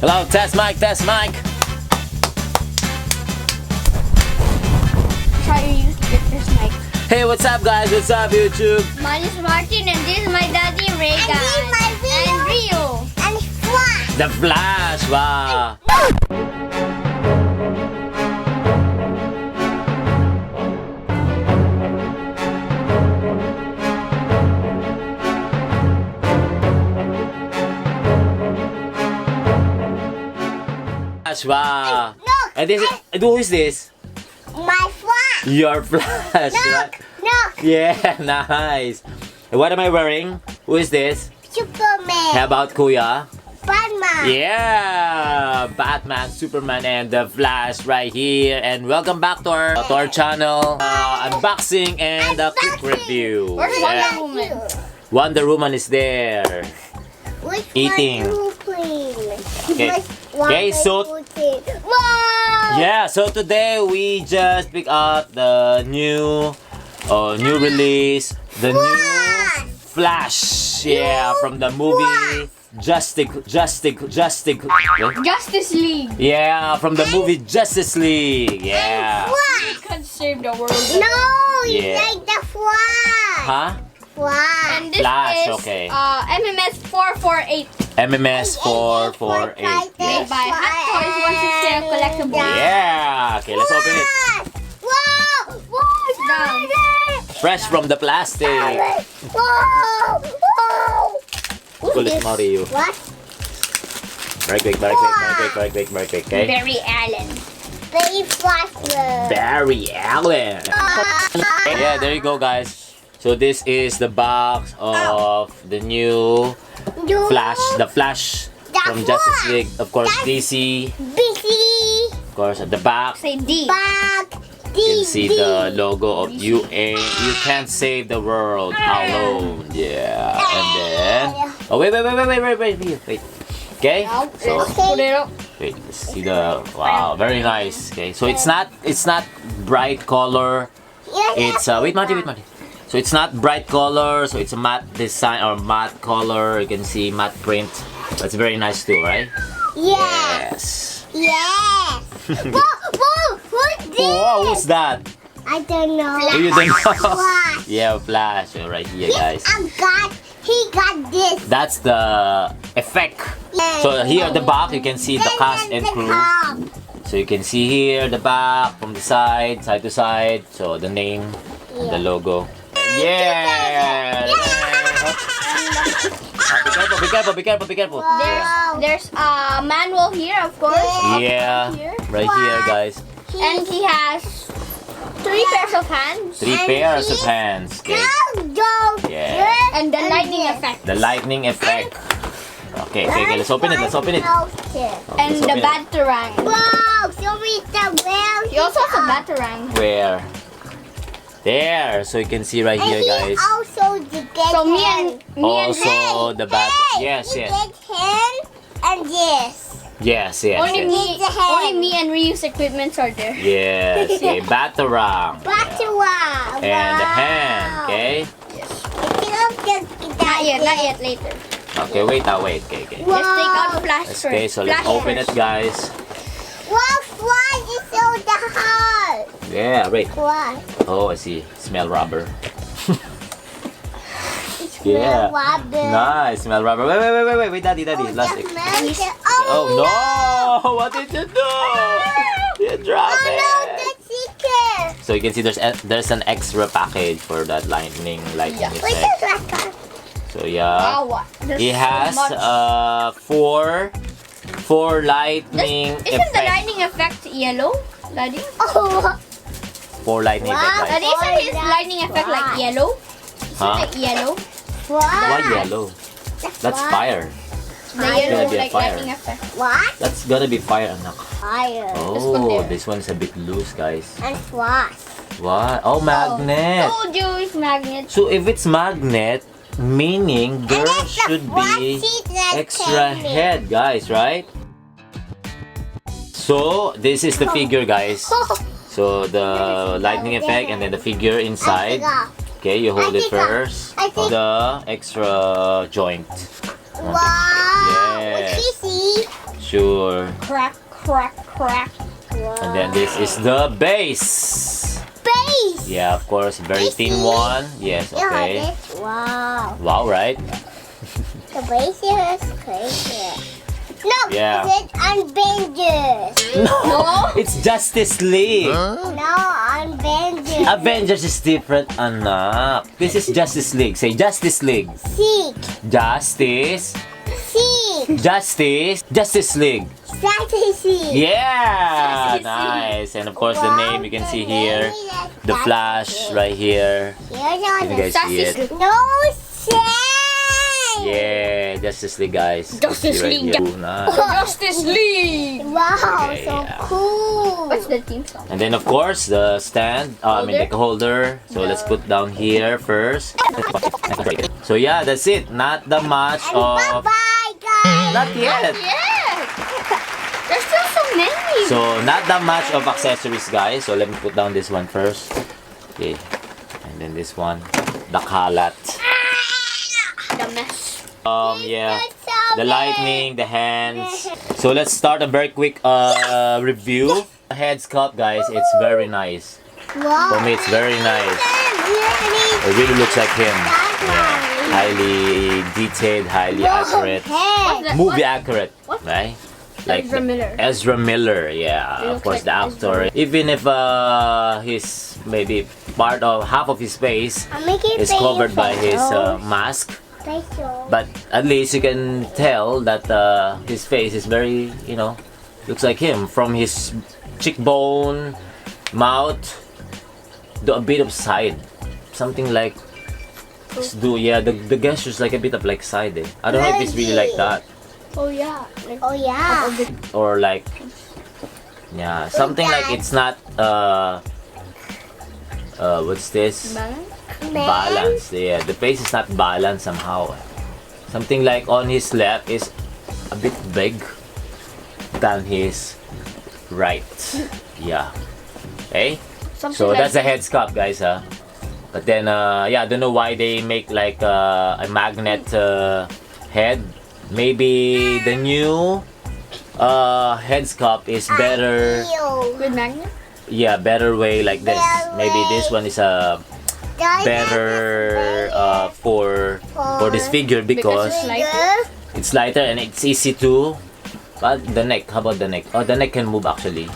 Hello, test mic, test mic. Try to use this mic. Hey, what's up, guys? What's up, YouTube? My name is Martin, and this is my daddy, Reagan. And Rio. And Flash. The Flash, wow. Flash, wow. Look. And this, who is this? My Flash. Your Flash, right? Look. Yeah, nice. And what am I wearing? Who is this? Superman. How about Kuya? Batman. Yeah, Batman, Superman, and the Flash right here. And welcome back to our channel. Unboxing and a quick review. Where's Yeah. Wonder Woman? Wonder Woman is there. Which Eating. Okay. Okay, so Wow. yeah, so today we just pick up the new release, the new Flash. Yeah, from the movie Justice League. Yeah, from the movie Justice League. Yeah. We can save the world. No, Yeah. like the Flash. Huh? Flash. And this Flash, is okay. MMS 448. MMS 448. Made Yes. by HOTTOYS 160 collectibles. Yeah. Okay, let's open it. Wow! Wow! It's down. Fresh from the plastic. Wow! Wow! Kulit mo, Rio. What? Very quick, very quick, very quick, very quick, very quick, okay? Barry Allen. Barry Flash. Barry Allen. Yeah, there you go, guys. So this is the box of the new Flash, the Flash from Justice League. Of course, DC. Of course, at the back, Say D. you can see the logo of UA. You can't save the world alone. Yeah, and then oh wait. Okay, so Put it up. wait, let's see the wow, very nice. Okay, so it's not bright color. It's wait, Mati. So it's not bright color, so it's a matte design or matte color. You can see matte print. That's very nice too, right? Yes. Yes. Whoa! Who's this? Wow, who's that? I don't know. Oh, you don't know? Flash. Yeah, Flash. Oh, right here, guys. He got this. That's the effect. So here at the back, you can see the cast and crew. So you can see here the back from the side to side. So the name, the logo. Yeah. Be careful. There's a manual here, of course. Yeah, right here, guys. And he has 3 pairs of hands. 3 pairs of hands. Okay. Yeah. And the lightning effect. The lightning effect. Okay, let's open it. And Let's the open it. batarang. Wow, so it's the well. He also has a batarang. Where? There. So you can see right here, guys. Also the so me and Also the bat. Yes. And this. Yes. Only me and Ryu's equipments are there. Yes. Okay. Batarang. Batarang. And the hand. Okay. Not yet. Later. Okay. Wait. Okay. Let's take out Flash first. Okay. So let's open it, guys. Wow, Flash is so the heart. Yeah. Wait. Why? Oh, I see. Smell rubber. Yeah. Nice. Smell rubber. Wait, Daddy. Last. Oh no! What did you do? You dropped it. So you can see there's an extra package for that lightning effect. So yeah, Wow, it has four lightning Isn't the effect. lightning effect yellow, Daddy? 4 lightning effect. Daddy, isn't his lightning effect like yellow? Huh? Like yellow? Why yellow? That's fire. The yellow gonna be a like fire. lightning effect. What? That's gonna be fire, anak. Fire. Oh, this one's a bit loose, guys. And flash. What? Oh, magnet. Told you it's magnet. So if it's magnet, meaning there should be extra head, guys, right? So this is the figure, guys. So the lightning effect and then the figure inside. Okay, you hold it first. The extra joint. Wow. Yes. sure. Crack, crack, crack. Wow. And then this is the base. Base. Yeah, of course, very thin one. Yes, okay. Wow. Wow, right? The base is crazy. No, Yeah. it's Avengers. No, it's Justice League. No, Avengers. Avengers is different, anak. This is Justice League. Say Justice League. Seek. Justice. Seek. Justice League. Strategy. Yeah, Justice League. nice. And of course, the Wow, name you can see the here, name is the Flash Justice right here. Here's Can you guys see it? No sense. Yeah, Justice League, guys. Justice See right League. here. Ooh, nice. Justice League. Wow, Okay, so yeah. cool. What's the theme song? And then of course the stand, I mean the holder. So let's put down here first. So yeah, that's it. Not the much And of. bye-bye, guys. Not yet. Yes. There's still so many. So not that much of accessories, guys. So let me put down this one first. Okay, and then this one, the kalat. The mess. Yeah, the lightning, the hands. So let's start a very quick review. The head sculpt, guys. It's very nice. Wow. For me, it's very nice. It really looks like him. Yeah. Highly detailed, highly accurate. Movie accurate, right? Like Ezra Miller. Ezra Miller, yeah. He Of looks course, like the actor. Even if his maybe part of half of his face is covered by his mask, but at least you can tell that his face is very, looks like him from his cheekbone, mouth, a bit of side, something like. The gesture's like a bit of like side. I don't know if it's really like that. Oh yeah. Oh yeah. Or like, yeah, something like it's not what's this? Balance. Yeah, the face is not balanced somehow. Something like on his left is a bit big than his right. Yeah. Okay. So like that's the head sculpt, guys. But then yeah, I don't know why they make like a magnet head. Maybe the new head sculpt is better. Good magnet? Yeah, better way like this. Maybe this one is a better for this figure because it's lighter and it's easy to. But the neck, how about the neck? Oh, the neck can move actually,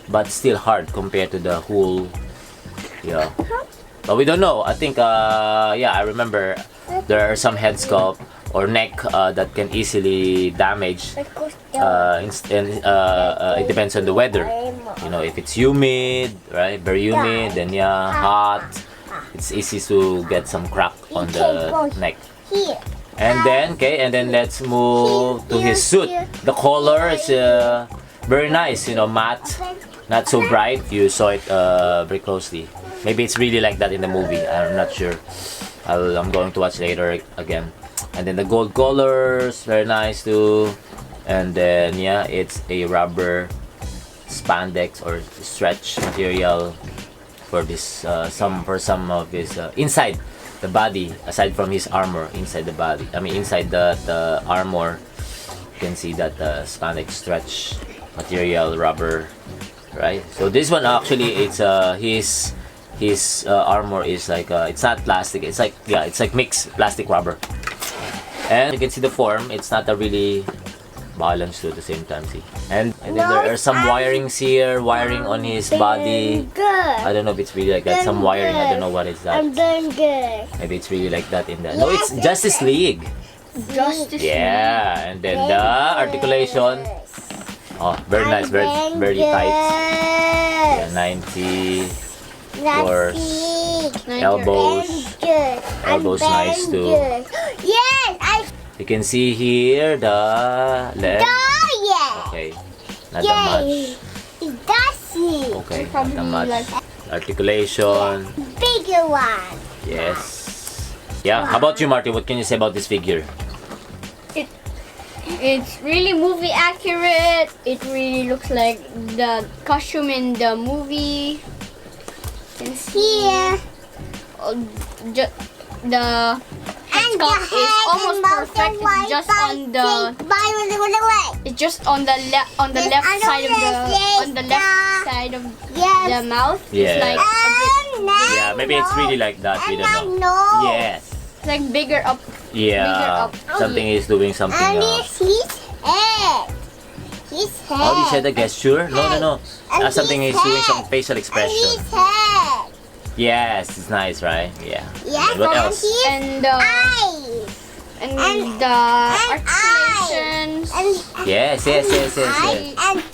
but still hard compared to the whole. Yeah, but we don't know. I think yeah, I remember there are some head sculpt or neck that can easily damage. It depends on the weather. If it's humid, right? Very humid, then yeah, hot. It's easy to get some crack on the neck. And then let's move to his suit. The color is very nice. Matte, not so bright. You saw it very closely. Maybe it's really like that in the movie. I'm not sure. I'm going to watch later again. And then the gold colors, very nice too. And then yeah, it's a rubber spandex or stretch material for this some of his inside the body, aside from his armor, inside the body. I mean inside the armor, you can see that spandex stretch material rubber, right? So this one actually it's his armor is like it's not plastic, it's like mixed plastic rubber. And you can see the form, it's not a really balanced at the same time, see. And then there are some wirings here, wiring on his body. I don't know if it's really like that. Some wiring, I don't know what is that. I'm doing good. Maybe it's really like that in the. No, it's Justice League. Justice Yeah, and then the articulation. Oh, very nice, very tight. Yeah, 90. Course. Elbows nice too. Yes, You can see here the leg. Okay, not that much. Okay, not that much. Articulation. Bigger one. Yes. Yeah. How about you, Marty? What can you say about this figure? It's really movie accurate. It really looks like the costume in the movie. Here, the sculpt is almost perfect. It's just on the It's just on the left side of the mouth. Yeah. It's like a bit, Yeah, maybe it's really like that. We don't know. Yes. it's like bigger up. Yeah. Bigger up. Something is doing something. His head. His head. Oh, you said a gesture? No. Something is doing some facial expression. His head. Yes, it's nice, right? Yeah. Yes, And what else? And eyes. the articulations. Yes. And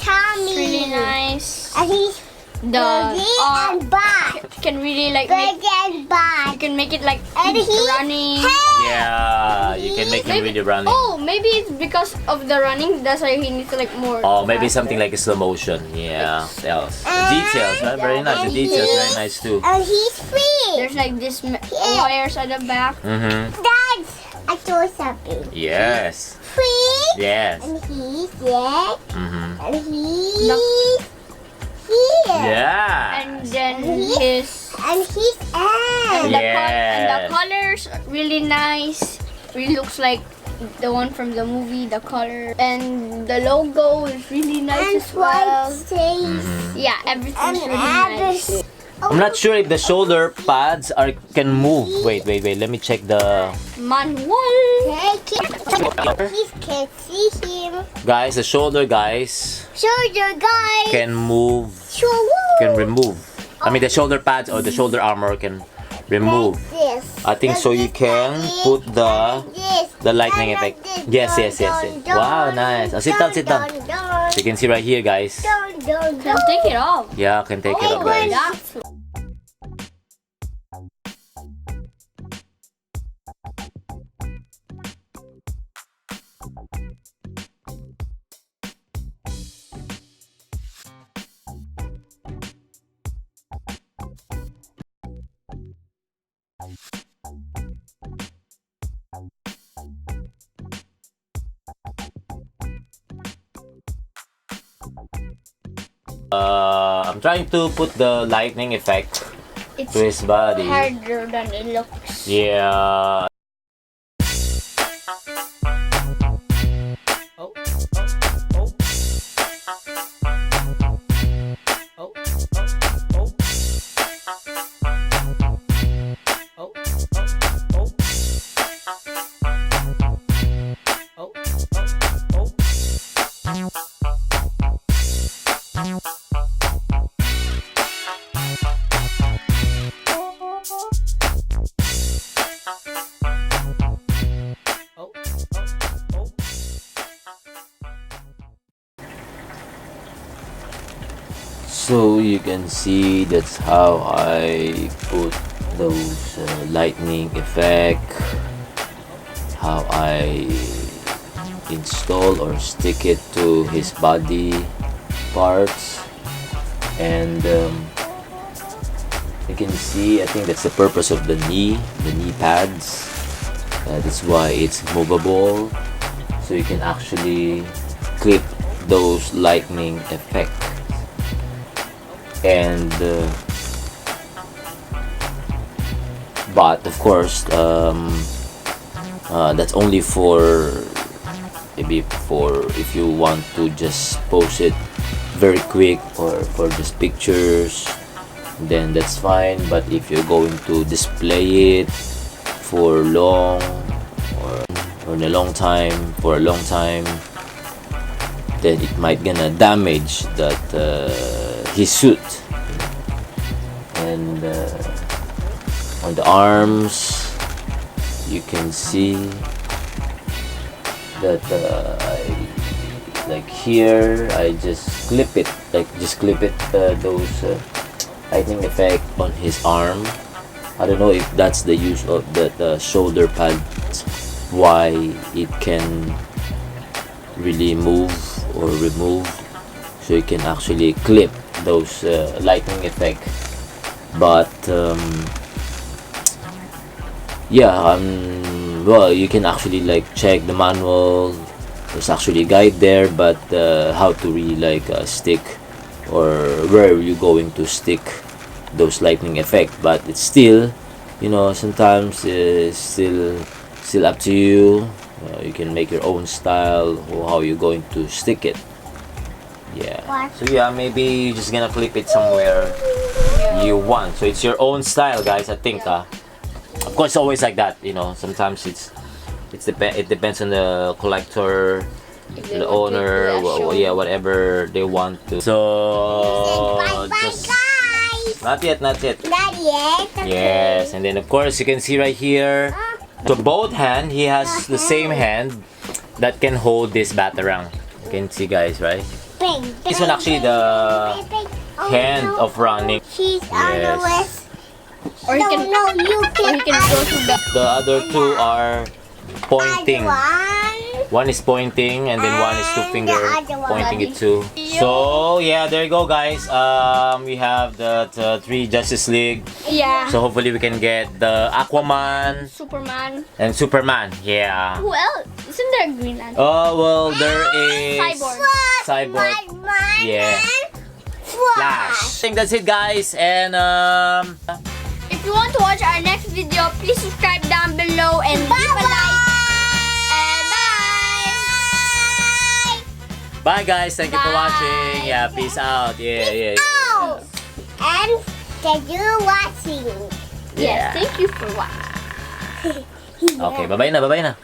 tummy. It's really nice. And his The body and butt. you can really like make, Body and butt. you can make it like And his running. head. Yeah, you can make him really running. Oh, maybe it's because of the running. That's why he needs to like more. Oh, maybe something like a slow motion. Yeah. What else? The details, right? Very nice. The details, very nice too. And his feet. There's like this wires at the back. Dad, I saw something. Yes. Feet. Yes. And his leg. And his here. Yeah. And then his And his and hand. and the Yes. colors really nice. Really looks like the one from the movie. The color and the logo is really nice as well. Yeah, everything's really nice. I'm not sure if the shoulder pads can move. Wait. Let me check the. Manual. He can see him. Guys, the shoulder guys Shoulder guys. can move. Can remove. I mean, the shoulder pads or the shoulder armor can remove. This. I think so. You can put the lightning effect. Yes. Wow, nice. Sit down. So you can see right here, guys. Can take it off. Yeah, can take it up, guys. That's I'm trying to put the lightning effect it's to his body. harder than it looks. Yeah. So you can see that's how I put those lightning effect, how I install or stick it to his body parts, and you can see I think that's the purpose of the knee pads. That's why it's movable, so you can actually clip those lightning effect. And but of course that's only for maybe for if you want to just post it very quick or for just pictures, then that's fine. But if you're going to display it for long or in a long time then it might gonna damage that his suit. And on the arms you can see that like here I just clip it those lightning effect on his arm. I don't know if that's the use of the shoulder pads, why it can really move or remove, so you can actually clip those lightning effect. But yeah, well, you can actually like check the manual. There's actually a guide there, but how to really like stick or where are you going to stick those lightning effect. But it's still, you know, sometimes it's still up to you. You can make your own style or how you're going to stick it. Yeah. So yeah, maybe you're just gonna clip it somewhere you want. So it's your own style, guys. I think. Of course, always like that. You know, sometimes it depends on the collector, the owner, yeah, whatever they want to. So just not yet. Not yet. Okay. Yes, and then of course you can see right here. So both hand, he has the same hand that can hold this batarang. You can see, guys, right? This one actually the hand of running. She's on the Yes. list. Or you can, No, you can. go to the. The other two are pointing. One is pointing, and then one is two finger pointing it too. So yeah, there you go, guys. We have the 3 Justice League. Yeah. So hopefully we can get the Aquaman Superman. and Superman. Yeah. Who else? Isn't there a Green Lantern? Oh well, there is Cyborg. Yeah. Flash. I think that's it, guys. And If you want to watch our next video, please subscribe down below and leave a like. And bye. bye, guys. Thank you for Bye. watching. Yeah. Peace out. Yeah. Oh, and thank you watching. Yes, thank you for watching. Okay. Bye na. Bye-bye.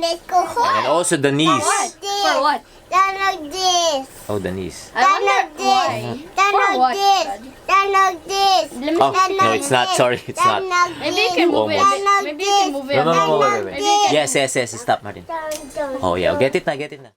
Let's go home. And also the knees. For what? Down like this. Oh, the knees. I wonder why. Down For like what? this. Down like this. Let me Oh see. no, it's not. Sorry, it's not. Maybe you can move it. Almost. Maybe you can move it. No, wait. Maybe you can- Yes. Stop, Martin. Down. Oh yeah, get it na.